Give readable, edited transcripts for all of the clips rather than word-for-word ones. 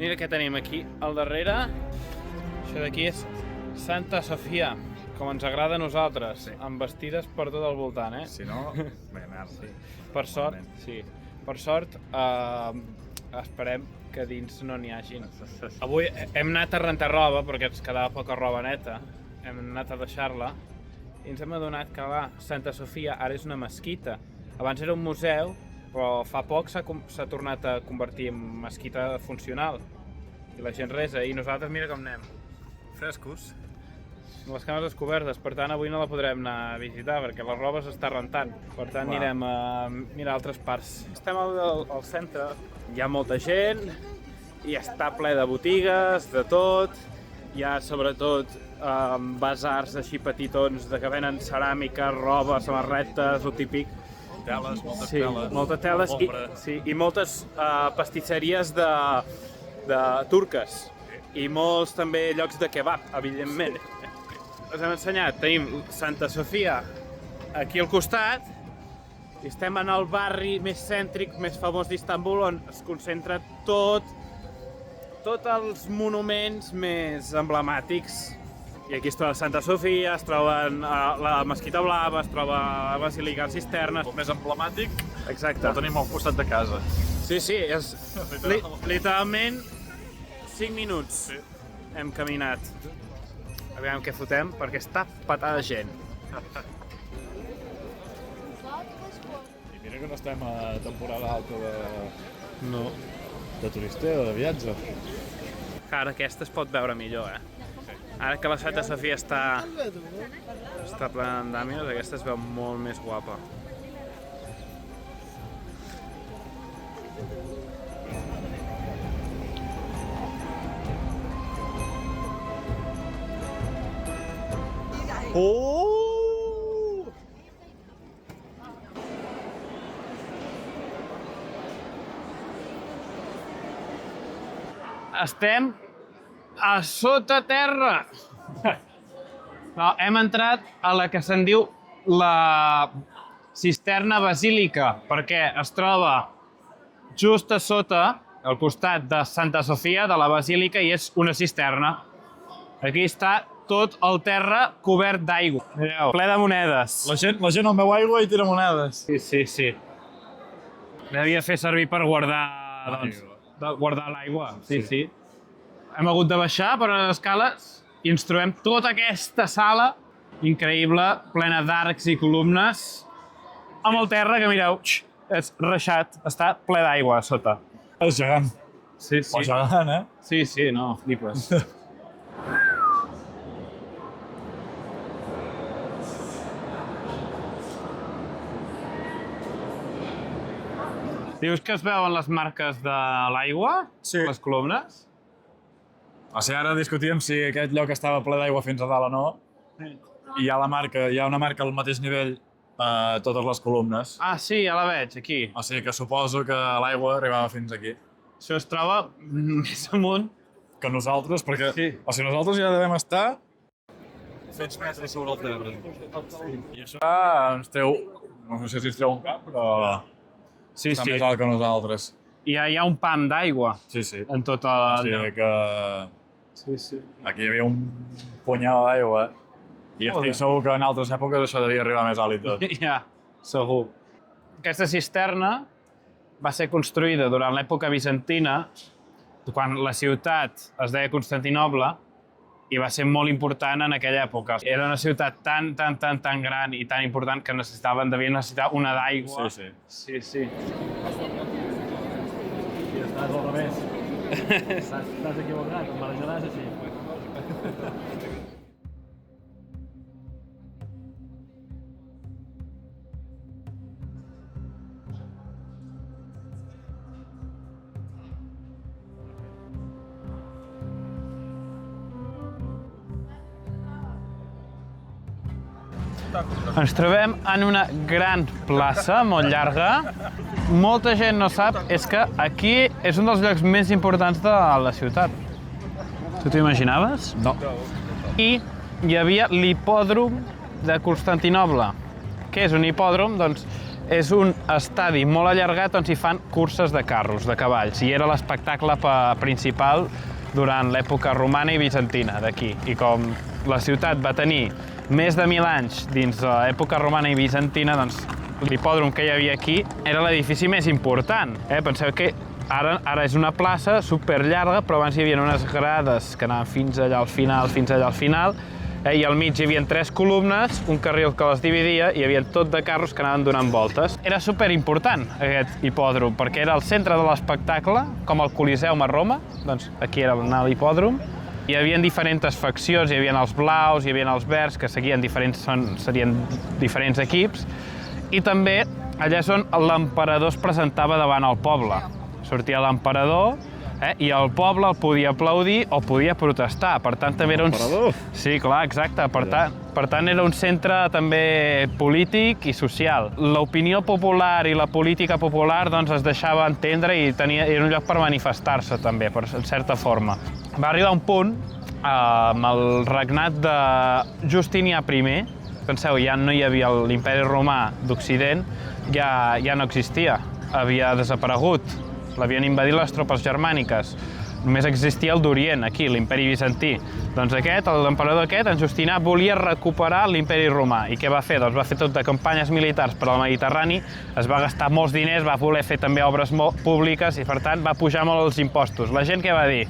Mira què tenim aquí al darrere. Això d'aquí és Santa Sofia, com ens agrada a nosaltres, amb vestides per tot el voltant, eh? Si no, bé, merda. Sí. Per sort, sí. Per sort, esperem que dins no n'hi hagin. Avui hem anat a rentar roba, perquè ens quedava poca roba neta. Hem anat a deixar-la i ens hem adonat que la Santa Sofia ara és una mesquita. Abans era un museu, però fa poc s'ha tornat a convertir en mesquita funcional. I la gent resa, i nosaltres mira com anem. Frescos. Les cames descobertes, per tant avui no la podrem anar a visitar perquè la roba s'està rentant. Per tant anirem a mirar altres parts. Estem al centre, hi ha molta gent i està ple de botigues, de tot. Hi ha sobretot basars així petitons que venen ceràmica, roba, samarretes, el típic. Teles, moltes Sí, teles. moltes teles i moltes pastisseries de turques. I molts també llocs de kebab, evidentment. Us hem ensenyat, tenim Santa Sofia aquí al costat i estem en el barri més cèntric, més famós d'Istanbul, on es concentra tots els monuments més emblemàtics. I aquí es troba Santa Sofia, es troben la Mesquita Blava, es troba la Basílica de Cisternes. El més emblemàtic Exacte. el tenim al costat de casa. Sí, és literalment 5 minuts hem caminat. Aviam què fotem, perquè està patada de gent. I mira que no estem a temporada alta No. de turisteo, de viatge. Ara aquesta es pot veure millor, eh? Ara que la Santa Sofia està plena d'andàmies, aquesta es veu molt més guapa. Oh! Estem a sota terra. No, hem entrat a la que se'n diu la cisterna basílica, perquè es troba just a sota, al costat de Santa Sofia, de la basílica, i és una cisterna. Aquí està tot el terra cobert d'aigua. Mireu, ple de monedes. La gent al meu aigua i tira monedes. Sí. Devia fer servir per guardar, guardar l'aigua. Sí. Hem hagut de baixar per les escales i ens trobem tota aquesta sala increïble, plena d'arcs i columnes, amb el terra que, mireu, és reixat, està ple d'aigua a sota. És gegant. Sí. O gegant, eh? Sí, no, flipes. Dius que es veuen les marques de l'aigua? Sí. Les columnes? O sigui, ara discutíem si aquest lloc estava ple d'aigua fins a dalt o no. I hi ha una marca al mateix nivell a totes les columnes. Ah, sí, ja la veig, aquí. O sigui que suposo que l'aigua arribava fins aquí. Això es troba més amunt. Que nosaltres, perquè... Sí. O sigui, nosaltres ja devem estar... fets metres sobre el terra. I això ens treu... No sé si ens treu un cap, però... Sí. Està més alt que nosaltres. Hi ha un pam d'aigua Sí. en tota la... O sigui que... Sí. Aquí hi havia un punyal d'aigua. I estic segur que en altres èpoques això devia arribar més alt i tot. Ja, segur. Aquesta cisterna va ser construïda durant l'època bizantina, quan la ciutat es deia Constantinoble, i va ser molt important en aquella època. Era una ciutat tan gran i tan important que devien necessitar una d'aigua. Sí. Sí. I estàs al revés. Estàs equivocat, em marejaràs així. Ens trobem en una gran plaça, molt llarga. Molta gent no sap, és que aquí és un dels llocs més importants de la ciutat. Tu t'ho imaginaves? No. I hi havia l'hipòdrom de Constantinoble. Què és un hipòdrom? Doncs és un estadi molt allargat on s'hi fan curses de carros, de cavalls, i era l'espectacle principal durant l'època romana i bizantina d'aquí. I com la ciutat va tenir més de 1.000 anys dins l'època romana i bizantina, doncs l'hipòdrom que hi havia aquí era l'edifici més important. Penseu que ara és una plaça superllarga, però abans hi havia unes grades que anaven fins allà al final, i al mig hi havia 3 columnes, un carril que les dividia, i hi havia tot de carros que anaven donant voltes. Era superimportant aquest hipòdrom, perquè era el centre de l'espectacle, com el Coliseum a Roma, doncs aquí era l'hipòdrom. Hi havia diferents faccions, hi havia els blaus, hi havia els verds, que serien diferents equips, i també allà és on l'emperador es presentava davant el poble. Sortia l'emperador, i el poble el podia aplaudir o podia protestar. Per tant, també era un... Emperador? Sí, clar, exacte. Per tant, era un centre també polític i social. L'opinió popular i la política popular doncs, es deixava entendre i era un lloc per manifestar-se també, en certa forma. Va arribar un punt, amb el regnat de Justinià I, penseu, ja no hi havia l'imperi romà d'Occident, ja no existia, havia desaparegut. L'havien invadit les tropes germàniques. Només existia el d'Orient, aquí, l'imperi bizantí. Doncs l'emperador aquest, en Justinià, volia recuperar l'imperi romà. I què va fer? Doncs va fer tot de campanyes militars per al Mediterrani, es va gastar molts diners, va voler fer també obres públiques i, per tant, va pujar molt els impostos. La gent què va dir?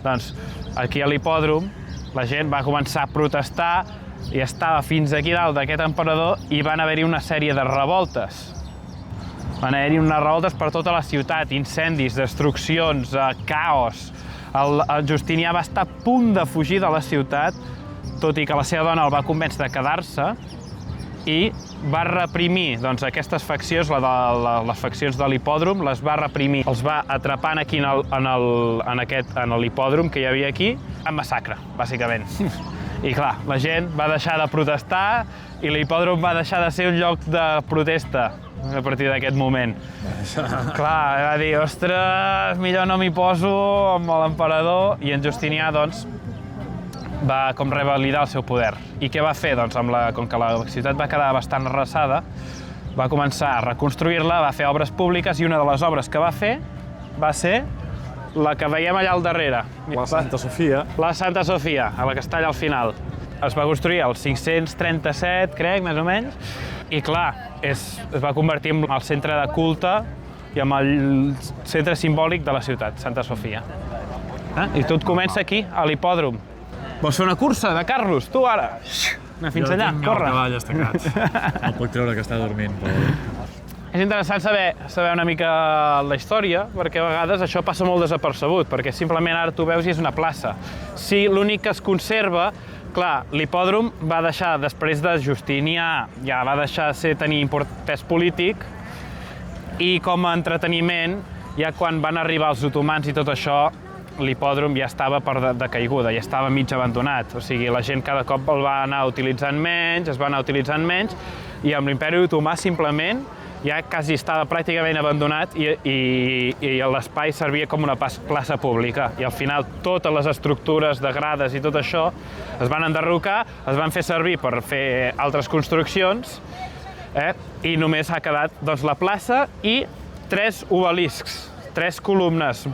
Doncs aquí a l'hipòdrom la gent va començar a protestar i estava fins aquí dalt d'aquest emperador i van haver-hi una sèrie de revoltes. Van haver-hi unes revoltes per tota la ciutat, incendis, destruccions, caos. El Justinià va estar a punt de fugir de la ciutat, tot i que la seva dona el va convèncer de quedar-se, i va reprimir aquestes faccions, les faccions de l'hipòdrom, les va reprimir, els va atrapar aquí en l'hipòdrom que hi havia aquí, en massacre, bàsicament. I clar, la gent va deixar de protestar i l'hipòdrom va deixar de ser un lloc de protesta a partir d'aquest moment. Clar, va dir, ostres, millor no m'hi poso amb l'emperador, i en Justinià, doncs, va com revalidar el seu poder. I què va fer? Doncs, com que la ciutat va quedar bastant arrasada, va començar a reconstruir-la, va fer obres públiques, i una de les obres que va fer va ser la que veiem allà al darrere. La Santa Sofia. La Santa Sofia, a la que està allà al final. Es va construir al 537, crec, més o menys, i clar, es va convertir en el centre de culte i en el centre simbòlic de la ciutat, Santa Sofia. I tot comença aquí, a l'hipòdrom. Vols fer una cursa de carros, tu ara? Anar fins allà, corre. Jo tinc el cavall estacat. No puc treure que està dormint, però... És interessant saber una mica la història, perquè a vegades això passa molt desapercebut, perquè simplement ara tu veus i és una plaça. Si l'únic que es conserva, clar, l'hipòdrom va deixar, després de Justinià, ja va deixar de tenir pes polític, i com a entreteniment, ja quan van arribar els otomans i tot això, l'hipòdrom ja estava per decaiguda, ja estava mig abandonat. O sigui, la gent cada cop el va anar utilitzant menys, es va anar utilitzant menys, i amb l'imperi otomà simplement ja quasi estava pràcticament abandonat i l'espai servia com una plaça pública. I al final totes les estructures de grades i tot això es van enderrocar, es van fer servir per fer altres construccions, i només ha quedat la plaça i 3 obeliscs, 3 columnes,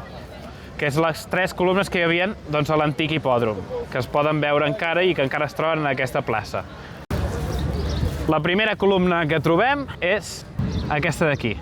que és les 3 columnes que hi havia a l'antic hipòdrom, que es poden veure encara i que encara es troben en aquesta plaça. La primera columna que trobem és aquesta d'aquí.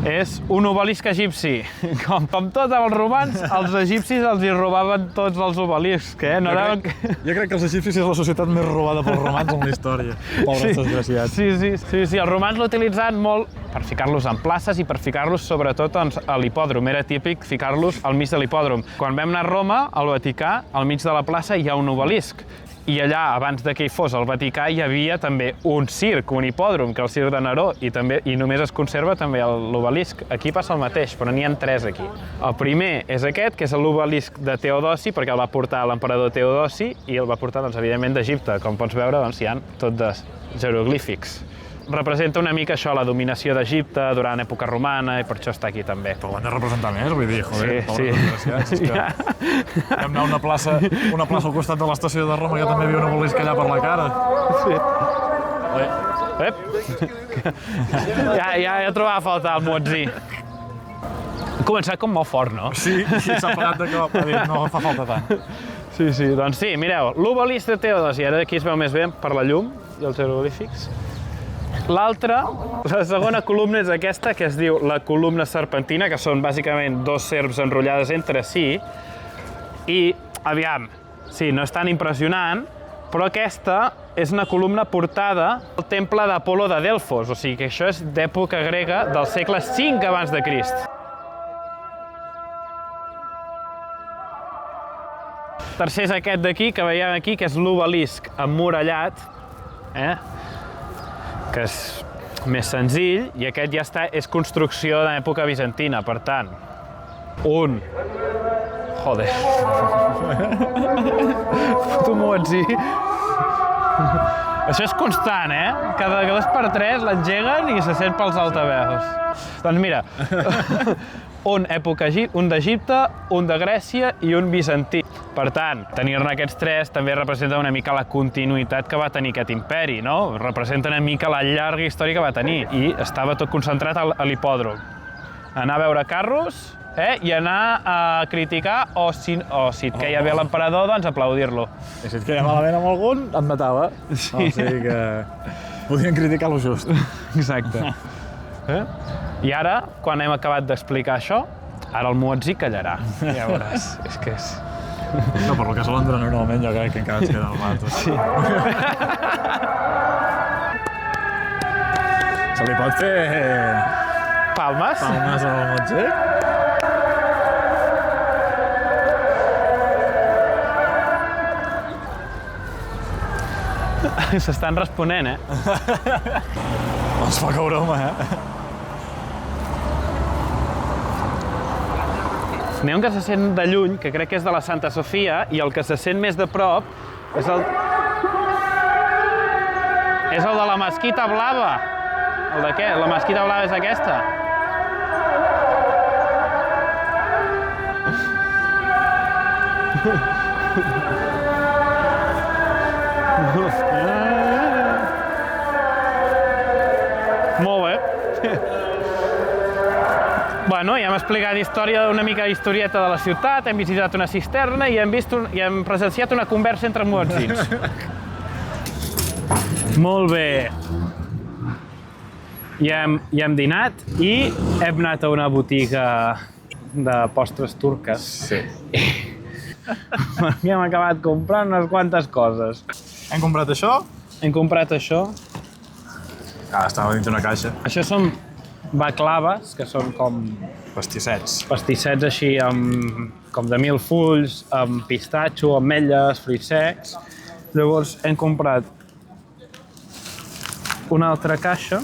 És un obelisc egipci. Com tots els romans, els egipcis els hi robaven tots els obeliscs. Jo crec que els egipcis és la societat més robada pels romans en la història. Pobres desgraciats. Sí, els romans l'utilitzaven molt per ficar-los en places i per ficar-los sobretot a l'hipòdrom. Era típic ficar-los al mig de l'hipòdrom. Quan vam anar a Roma, al Vaticà, al mig de la plaça hi ha un obelisc. I allà, abans que hi fos el Vaticà, hi havia també un circ, un hipòdrom, que és el circ de Neró, i només es conserva també l'obelisc. Aquí passa el mateix, però n'hi ha 3 aquí. El primer és aquest, que és l'obelisc de Teodosi, perquè el va portar l'emperador Teodosi, i el va portar, evidentment, d'Egipte. Com pots veure, hi ha tot de jeroglífics. representa una mica això, la dominació d'Egipte durant època romana, i per això està aquí també. Però ho han de representar més, vull dir, joder, Sí. desgraciats. Vam anar a una plaça al costat de l'estació de Roma que també havia un obelisc allà per la cara. Ep! Ja trobava a faltar el Muezzí. Ha començat com molt fort, no? Sí, s'ha parat de cop, ha dit, no fa falta tant. Sí, doncs sí, mireu, l'obelisc de Teodosi, ara d'aquí es veu més bé per la llum i els jeroglífics. L'altra, la segona columna és aquesta, que es diu la columna serpentina, que són bàsicament dos serps enrotllades entre si, i, aviam, sí, no és tan impressionant, però aquesta és una columna portada al temple d'Apol·lo de Delfos, o sigui que això és d'època grega del segle V abans de Crist. Tercer és aquest d'aquí, que veiem aquí, que és l'obelisc emmurallat, que és més senzill, i aquest ja és construcció d'època bizantina, per tant, Joder. Puto Muezzí. Això és constant, Cada 2x3 l'engeguen i se sent pels altaveus. Doncs mira, un d'Egipte, un de Grècia i un bizantí. Per tant, tenir-ne aquests tres també representa una mica la continuïtat que va tenir aquest imperi, no? Representa una mica la llarga història que va tenir i estava tot concentrat a l'hipòdrom. Anar a veure carros i anar a criticar o si et queia bé l'emperador, doncs aplaudir-lo. I si et queia malament amb algun, et matava. Sí. O sigui que podien criticar lo just. Exacte. I ara, quan hem acabat d'explicar això, ara el Muezzí callarà. Ja veuràs, és que és... No, per lo que solen durar normalment, jo crec que encara ens queda el rato. Sí. Se li pot fer... Palmes? Palmes al Muezzí? S'estan responent, Els fa caure home, N'hi ha un que se sent de lluny, que crec que és de la Santa Sofia, i el que se sent més de prop és el de la Mesquita Blava. El de què? La Mesquita Blava és aquesta? Molt bé. Bueno, ja hem explicat una mica historieta de la ciutat, hem visitat una cisterna i hem presenciat una conversa entre muetzins. Molt bé. Ja hem dinat i hem anat a una botiga de postres turques. Sí. I hem acabat comprant unes quantes coses. Hem comprat això? Hem comprat això. Estava dins una caixa. Això són baklaves, que són com... Pastissets. Pastissets així com de 1000 fulls, amb pistatxo, ametlles, fruits secs. Llavors hem comprat una altra caixa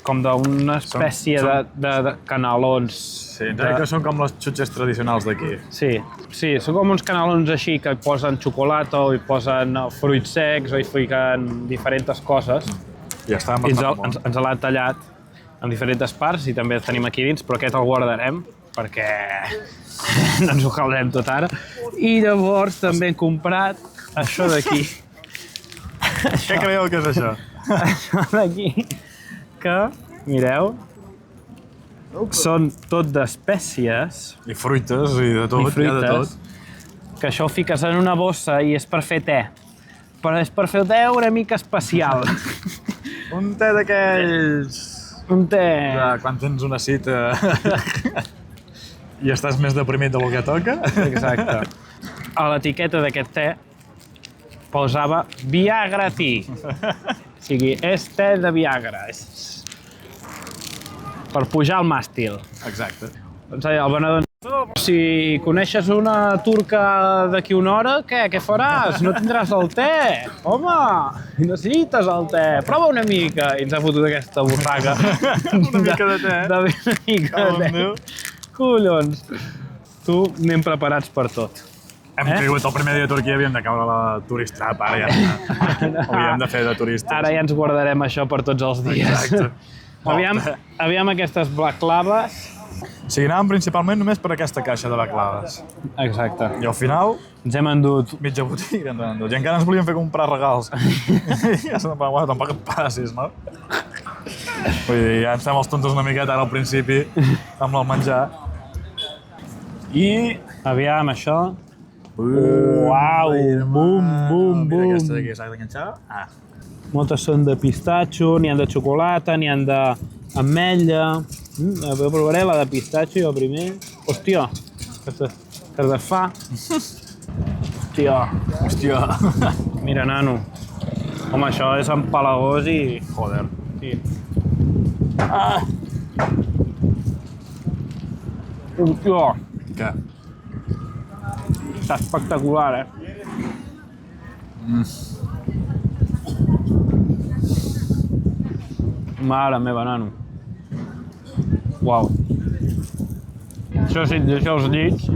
com d'una espècie de canelons. Sí, entenc que són com les xutxes tradicionals d'aquí. Sí, són com uns canelons així que hi posen xocolata o hi posen fruits secs o hi fiquen diferents coses. I ja està, ens l'han tallat en diferents parts i també el tenim aquí dins, però aquest el guardarem perquè no ens ho caldrem tot ara. I llavors també hem comprat això d'aquí. Què creieu que és això? Això d'aquí, que, mireu, són tot d'espècies. I fruites, i de tot, hi ha de tot. Que això ho fiques en una bossa i és per fer te. Però és per fer un te una mica especial. Un te d'aquells... Un te... Quan tens una cita i estàs més deprimit del que toca. Exacte. A l'etiqueta d'aquest te posava Viagra Tea. O sigui, és te de Viagra. Per pujar al màstil. Exacte. Doncs el venedor... Si coneixes una turca d'aquí una hora, què faràs? No tindràs el te. Home, necessites el te. Prova una mica. I ens ha fotut aquesta borraga. Una mica de te. Una mica de te. Collons. Tu anem preparats per tot. Hem caigut el primer dia a Turquia, havíem de caure a la tourist trap, ara ja havíem de fer de turistes. Ara ja ens guardarem això per tots els dies. Exacte. Aviam aquestes baklaves. Sí, anàvem principalment només per aquesta caixa de baklaves. Exacte. I al final, Ens hem endut. mitja botiga ens hem endut. I encara ens volien fer comprar regals. I ja se'n va, bueno, tampoc et passis, no? Vull dir, ja ens fem els tontos una miqueta ara al principi amb el menjar. I... Aviam, això. Uau! Bum, bum, Mira bum. aquesta d'aquí, s'ha d'enganxar. Ah. Moltes són de pistatxo, n'hi ha de xocolata, n'hi ha d'ametlla. Provaré la de pistatxo jo primer. Hòstia, que es desfà. Hòstia. Mira, nano. Home, això és empalagós i... Joder. Sí. Ah! Hòstia, Què? està espectacular, Mare meva, nano. Uau. Això sí, et deixa els dits.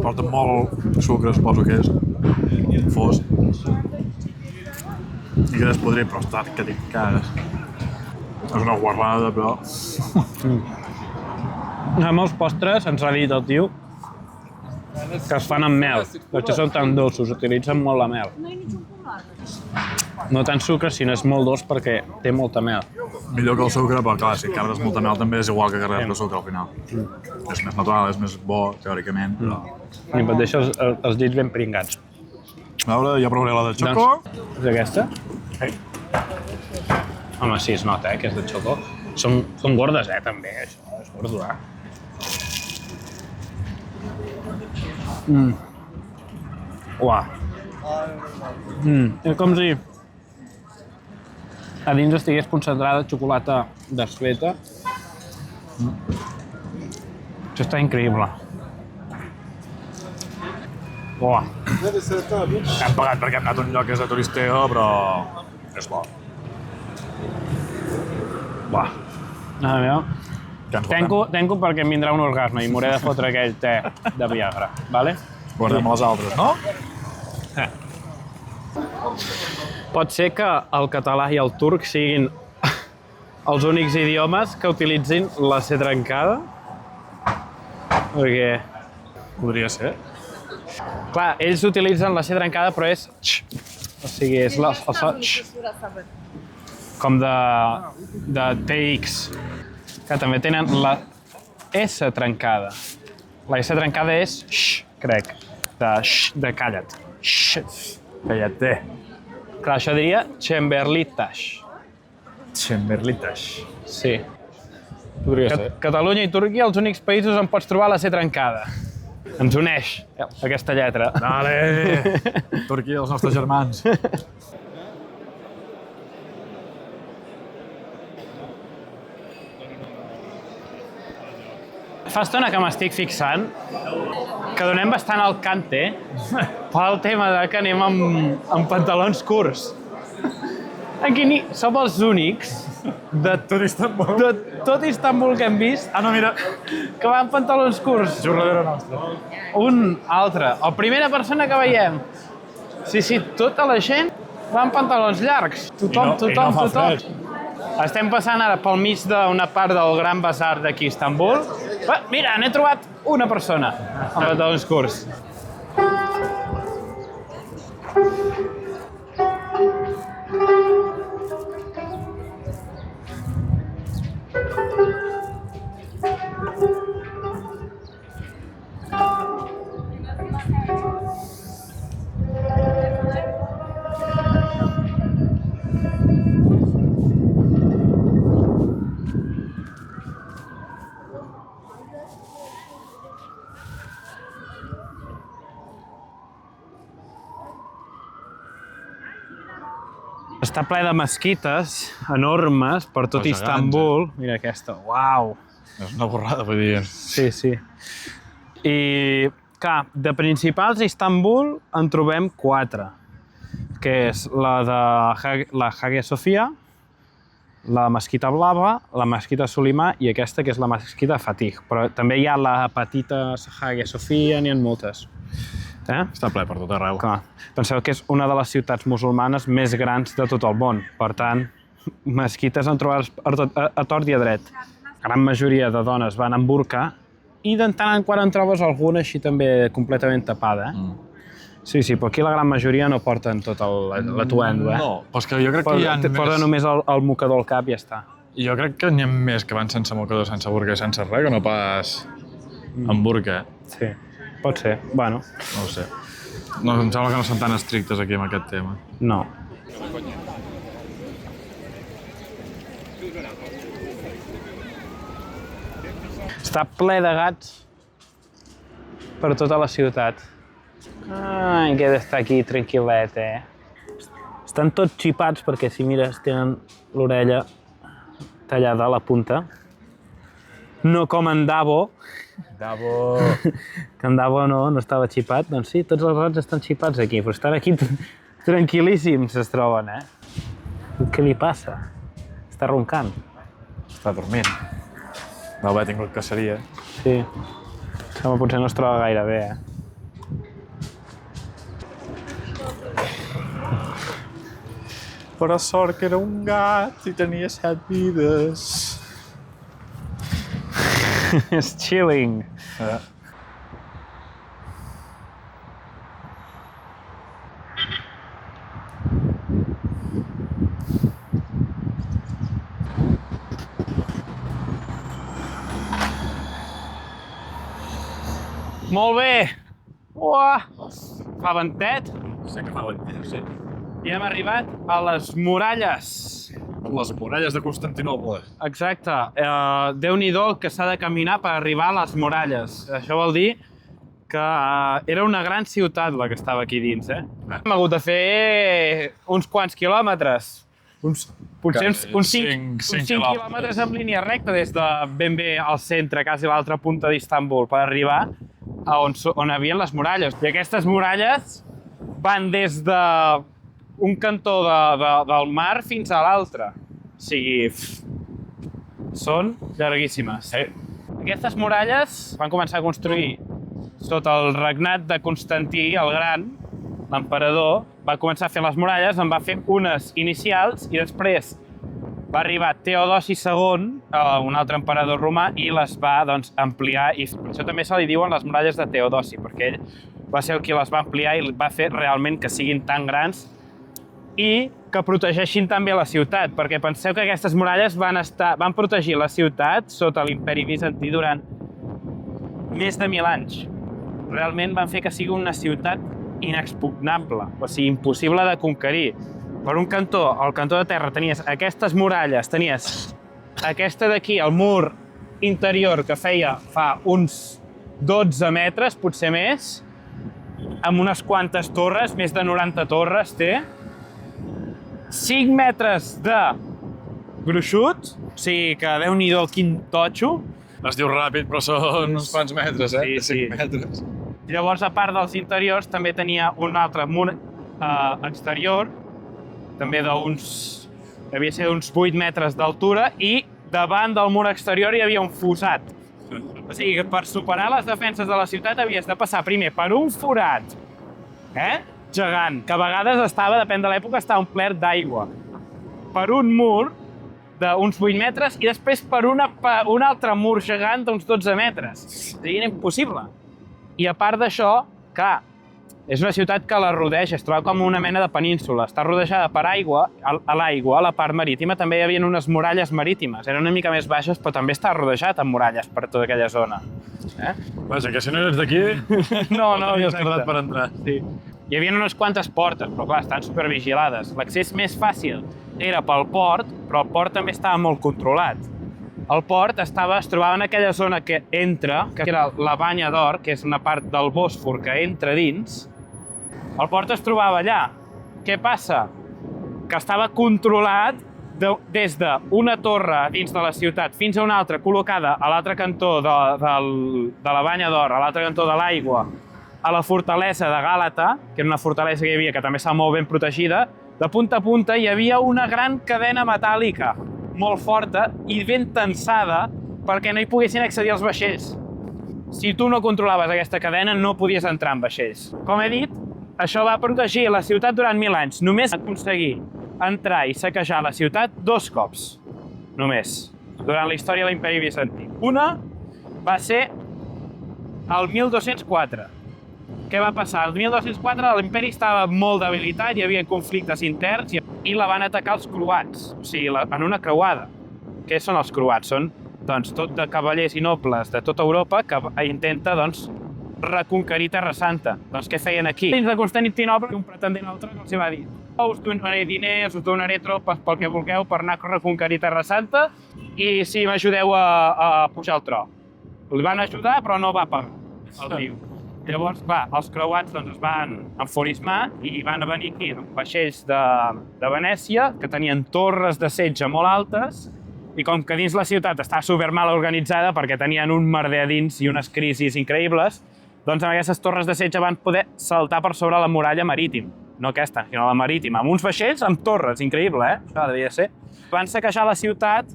Porta molt sucre, suposo que és. Fos. I que podrit, però està que t'hi cagues. És una guarrada, però... A molts postres ens ha dit el tio que es fan amb mel, perquè són tan dolços, utilitzen molt la mel. No tant sucre, sinó és molt dolç perquè té molta mel. Millor que el sucre, però clar, si carregues molta mel també és igual que carregues de sucre al final. És més natural, és més bo, teòricament, però... I et deixa els dits ben pringats. A veure, ja provaré la de xoco. És aquesta? Sí. Home, sí, es nota, que és de xoco. Són gordes, també, això, és gordo, Uah. És com si a dins estigués concentrada xocolata desfeta. Això està increïble. Uah. Hem pagat perquè hem anat a un lloc que és de turisteo, però... és bo. Uah. Què ens fotem? Tenco perquè em vindrà un orgasme i m'hauré de fotre aquell te de Viagra, vale? Guardem les altres, no? Pot ser que el català i el turc siguin els únics idiomes que utilitzin la C trencada? Perquè... Podria ser. Clar, ells utilitzen la C trencada, però és x. O sigui, és el so x. Com de TX. Que també tenen la S trencada. La S trencada és x, crec. De calla't. X. Calla't-te. Clar, això diria Chamberlitas. Chamberlitas. Sí. Podria ser. Catalunya i Turquia, els únics països on pots trobar la C trencada. Ens uneix, aquesta lletra. Dale! Turquia, els nostres germans. Fa estona que m'estic fixant que donem bastant al cante pel tema de que anem amb pantalons curts. Aquí som els únics de tot Istanbul que hem vist Ah, no, mira. que va amb pantalons curts. Jorradera nostra. Un altre. La primera persona que veiem. Sí, tota la gent va amb pantalons llargs. Tothom. Estem passant ara pel mig d'una part del Gran Bazar d'aquí a Istanbul. Mira, n'he trobat una persona amb pantalons curts. Està ple de mesquites enormes per tot Istanbul. Mira aquesta, uau! És una borrada, vull dir. Sí. I, clar, de principals a Istanbul en trobem 4, que és la de la Hagia Sofia, la Mesquita Blava, la Mesquita Solimà i aquesta que és la Mesquita Fatih. Però també hi ha la petita Hagia Sofia, n'hi ha moltes. Està ple per tot arreu. Clar. Penseu que és una de les ciutats musulmanes més grans de tot el món. Per tant, mesquites en trobar a tort i a dret. La gran majoria de dones van amb burca i de tant en quant en trobes alguna així també completament tapada. Sí, però aquí la gran majoria no porten tot l'atuendo, No, però és que jo crec que hi ha més... Porta només el mocador al cap i ja està. Jo crec que n'hi ha més que van sense mocador, sense burca i sense res, que no pas amb burca, Sí, pot ser. Bueno, No ho sé. No, em sembla que no són tan estrictes aquí amb aquest tema. no. Està ple de gats per tota la ciutat. Ai, que he d'estar aquí tranquil·let, Estan tots xipats perquè, si mires, tenen l'orella tallada a la punta. No com en Davo. Davo... Que en Davo no estava xipat. Doncs sí, tots els gats estan xipats aquí, però estan aquí tranquil·líssims es troben, Què li passa? Està roncant. Està dormint. No haver tingut caceria. Sí. Sembla potser no es troba gaire bé, Però sort que era un gat i tenia 7 vides. És chilling. Molt bé! Uah! Fa ventet Sí que fa ventet, sí. i hem arribat a les muralles. Les muralles de Constantinoble. Exacte. Déu-n'hi-do el que s'ha de caminar per arribar a les muralles. Això vol dir que era una gran ciutat la que estava aquí dins, Hem hagut de fer uns quants quilòmetres. Potser uns 5 quilòmetres en línia recta des de ben bé al centre, quasi a l'altra punta d'Istanbul, per arribar a on hi havia les muralles. I aquestes muralles van des d'un cantó del mar fins a l'altre. O sigui, són llarguíssimes. Aquestes muralles van començar a construir sota el regnat de Constantí el Gran, l'emperador. Va començar a fer les muralles, en va fer unes inicials i després va arribar Teodosi II, un altre emperador romà, i les va ampliar. I per això també se li diuen les muralles de Teodosi, perquè ell va ser el qui les va ampliar i va fer realment que siguin tan grans i que protegeixin també la ciutat, perquè penseu que aquestes muralles van protegir la ciutat sota l'imperi bizantí durant més de 1000 anys. Realment van fer que sigui una ciutat inexpugnable, o sigui, impossible de conquerir. Per un cantó, al cantó de terra, tenies aquestes muralles, tenies aquesta d'aquí, el mur interior que fa uns 12 metres, potser més, amb unes quantes torres, més de 90 torres té, 5 metres de gruixut, o sigui que Déu-n'hi-do quin totxo. Es diu ràpid, però són uns quants metres, Sí, 5 metres. I llavors, a part dels interiors, també tenia un altre mur exterior, també devia ser uns 8 metres d'altura, i davant del mur exterior hi havia un fossat. O sigui que per superar les defenses de la ciutat havies de passar primer per un forat, gegant, que a vegades depèn de l'època, estava omplert d'aigua, per un mur d'uns 8 metres i després per un altre mur gegant d'uns 12 metres. O sigui, era impossible. I a part d'això, clar, és una ciutat que la rodeja, es troba com una mena de península, està rodejada per aigua, a l'aigua, a la part marítima, també hi havia unes muralles marítimes, eren una mica més baixes, però també està rodejat amb muralles per tota aquella zona. Vaja, que si no eres d'aquí, No, t'havies quedat per entrar. Sí. Hi havia unes quantes portes, però clar, estan supervigilades. L'accés més fàcil era pel port, però el port també estava molt controlat. El port es trobava en aquella zona que entra, que era la Banya d'Or, que és una part del Bòsfor que entra dins. El port es trobava allà. Què passa? Que estava controlat des d'una torre dins de la ciutat fins a una altra, col·locada a l'altre cantó de la Banya d'Or, a l'altre cantó de l'aigua, a la fortalesa de Gàlata, que era una fortalesa que hi havia, que també estava molt ben protegida. De punta a punta hi havia una gran cadena metàl·lica, molt forta i ben tensada perquè no hi poguessin accedir els vaixells. si tu no controlaves aquesta cadena no podies entrar en vaixells. Com he dit, això va protegir la ciutat durant 1000 anys. Només aconseguir entrar i saquejar la ciutat 2 cops. Només. Durant la història de l'Imperi Bizantí. Una va ser el 1204. Què va passar? El 1204 l'imperi estava molt debilitat, hi havia conflictes interns i la van atacar els croats, o sigui, en una creuada. Què són els croats? Són tot de cavallers i nobles de tota Europa que intenta reconquerir Terra Santa. Doncs què feien aquí? Dins de Constantinoble, un pretendent altre els va dir: us donaré diners, us donaré tropes pel que vulgueu per anar a reconquerir Terra Santa i si m'ajudeu a pujar al tro. Li van ajudar, però no va pagar el tio. Llavors, els creuats es van enfurismar i van venir aquí amb vaixells de Venècia, que tenien torres de setge molt altes, i com que dins la ciutat està super mal organitzada perquè tenien un merder a dins i unes crisis increïbles, doncs amb aquestes torres de setge van poder saltar per sobre la muralla marítima. No aquesta, sinó la marítima, amb uns vaixells amb torres, increïble, Això devia ser. Van saquejar la ciutat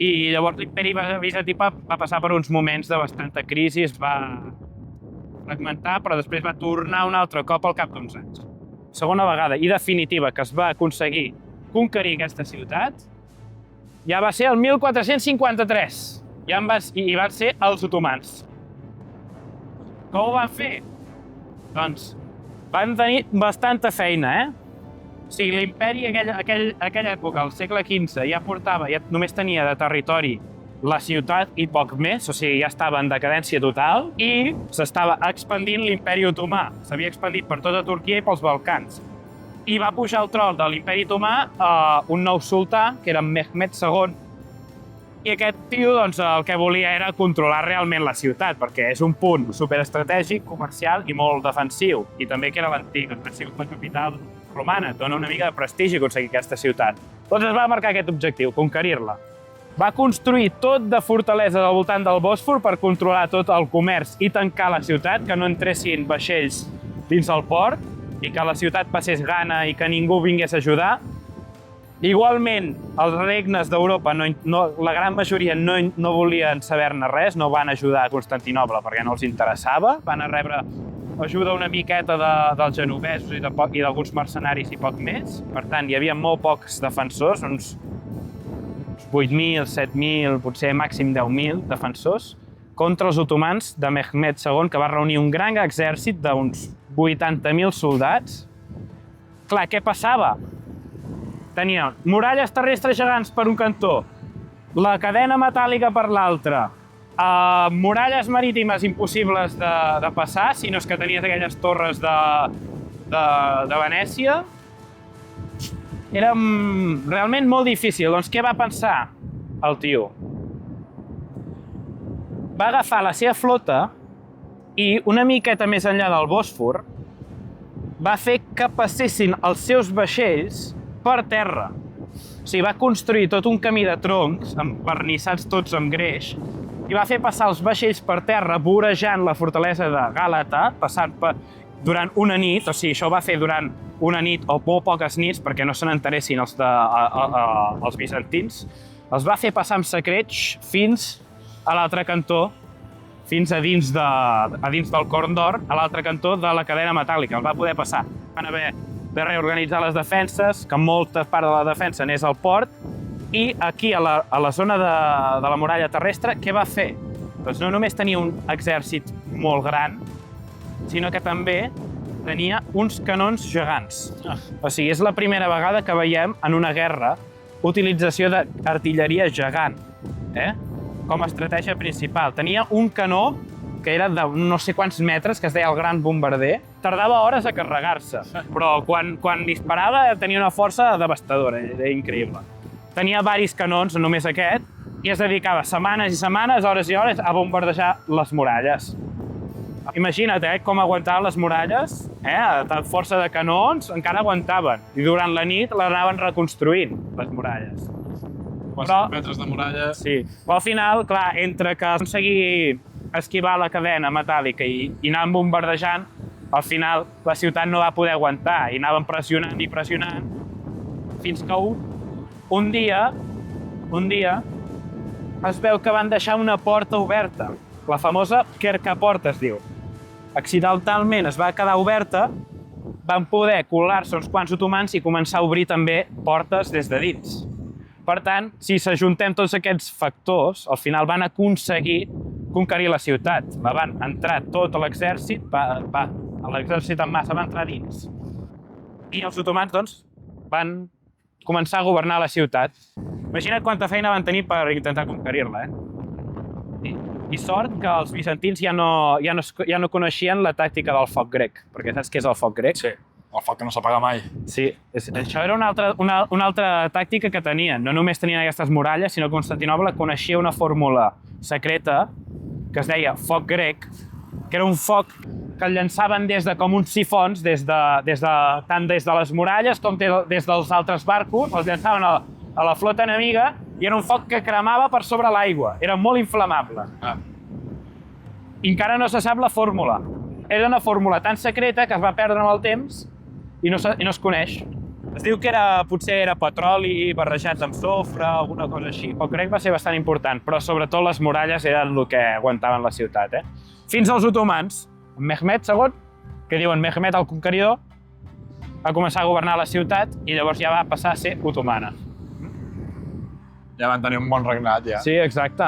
i llavors l'imperi bizantí va passar per uns moments de bastanta crisi, es va fragmentar, però després va tornar un altre cop al cap d'uns anys. Segona vegada i definitiva que es va aconseguir conquerir aquesta ciutat ja va ser el 1453 i van ser els otomans. Com ho van fer? Doncs van tenir bastanta feina, O sigui, l'imperi aquella època, al segle XV, ja només tenia de territori la ciutat i poc més, o sigui, ja estava en decadència total i s'estava expandint l'imperi otomà. S'havia expandit per tota Turquia i pels Balcans. I va pujar al tron de l'imperi otomà un nou sultà, que era Mehmed II, i aquest tio el que volia era controlar realment la ciutat, perquè és un punt superestratègic, comercial i molt defensiu, i també que era l'antic, la capital romana, dona una mica de prestigi aconseguir aquesta ciutat. Doncs es va marcar aquest objectiu, conquerir-la. Va construir tot de fortaleses al voltant del Bòsfor per controlar tot el comerç i tancar la ciutat, que no entressin vaixells dins el port i que la ciutat passés gana i que ningú vingués a ajudar. Igualment, els regnes d'Europa, la gran majoria no volien saber-ne res, no van ajudar a Constantinoble perquè no els interessava, van rebre ajuda una miqueta dels genovesos i d'alguns mercenaris i poc més. Per tant, hi havia molt pocs defensors, uns 8.000, 7.000, potser màxim 10.000 defensors, contra els otomans de Mehmed II, que va reunir un gran exèrcit d'uns 80.000 soldats. Clar, què passava? Tenia muralles terrestres gegants per un cantó, la cadena metàl·lica per l'altre, muralles marítimes impossibles de passar, si no és que tenies aquelles torres de Venècia. Era realment molt difícil. Doncs què va pensar el tio? Va agafar la seva flota i una miqueta més enllà del Bòsfor va fer que passessin els seus vaixells per terra. O sigui, va construir tot un camí de troncs, vernissats tots amb greix, i va fer passar els vaixells per terra, vorejant la fortalesa de Gàlata, passant durant una nit, o sigui, això ho va fer durant una nit o molt poques nits, perquè no se n'enteressin els bizantins. Els va fer passar amb saqueig fins a l'altre cantó, fins a dins del Corn d'Or, a l'altre cantó de la cadena metàl·lica. Els va poder passar. Van haver de reorganitzar les defenses, que molta part de la defensa n'és al port, i aquí, a la zona de la muralla terrestre, què va fer? Doncs no només tenia un exèrcit molt gran, sinó que també tenia uns canons gegants. O sigui, és la primera vegada que veiem en una guerra utilització d'artilleria gegant, com a estratègia principal. Tenia un canó que era de no sé quants metres, que es deia el Gran Bombarder. Tardava hores a carregar-se, però quan disparava tenia una força devastadora, era increïble. Tenia diversos canons, només aquest, i es dedicava setmanes i setmanes, hores i hores, a bombardejar les muralles. Imagina't com aguantaven les muralles, a força de canons encara aguantaven, i durant la nit l'anaven reconstruint, les muralles. 4 metres de muralla. Sí, però al final, clar, entre que aconseguir esquivar la cadena metàl·lica i anaven bombardejant, al final la ciutat no va poder aguantar i anaven pressionant i pressionant, fins que un dia es veu que van deixar una porta oberta la famosa Querca-Porta es diu. Accidentalment es va quedar oberta, van poder colar-se uns quants otomans i començar a obrir també portes des de dins. Per tant, si s'ajuntem tots aquests factors, al final van aconseguir conquerir la ciutat. Van entrar tot l'exèrcit, l'exèrcit en massa va entrar dins. I els otomans, doncs, van començar a governar la ciutat. Imagina't quanta feina van tenir per intentar conquerir-la, I sort que els bizantins ja no coneixien la tàctica del foc grec, perquè saps què és el foc grec? Sí, el foc que no s'apaga mai. Sí, això era una altra tàctica que tenien. No només tenien aquestes muralles, sinó que Constantinoble coneixia una fórmula secreta que es deia foc grec, que era un foc que el llançaven des de com uns sifons, tant des de les muralles com des dels altres barcos, els llançaven a la flota enemiga i era un foc que cremava per sobre l'aigua. Era molt inflamable. I encara no se sap la fórmula. Era una fórmula tan secreta que es va perdre amb el temps i no es coneix. Es diu que potser era petroli barrejat amb sofre, alguna cosa així. El grec va ser bastant important, però sobretot les muralles eren el que aguantaven la ciutat. Fins als otomans, Mehmed II, que diuen Mehmed el Conqueridor, va començar a governar la ciutat i llavors ja va passar a ser otomana. Ja van tenir un bon regnat, ja. Sí, exacte.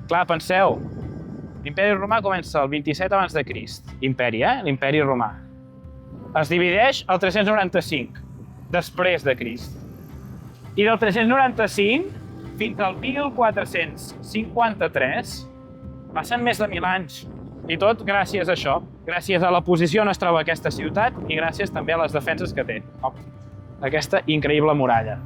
Clar, penseu, l'Imperi Romà comença el 27 abans de Crist. Imperi, l'Imperi Romà. Es divideix al 395, després de Crist. I del 395 fins al 1453 passen més de 1000 anys. I tot gràcies a això, gràcies a la posició on es troba aquesta ciutat i gràcies també a les defenses que té. Aquesta increïble muralla.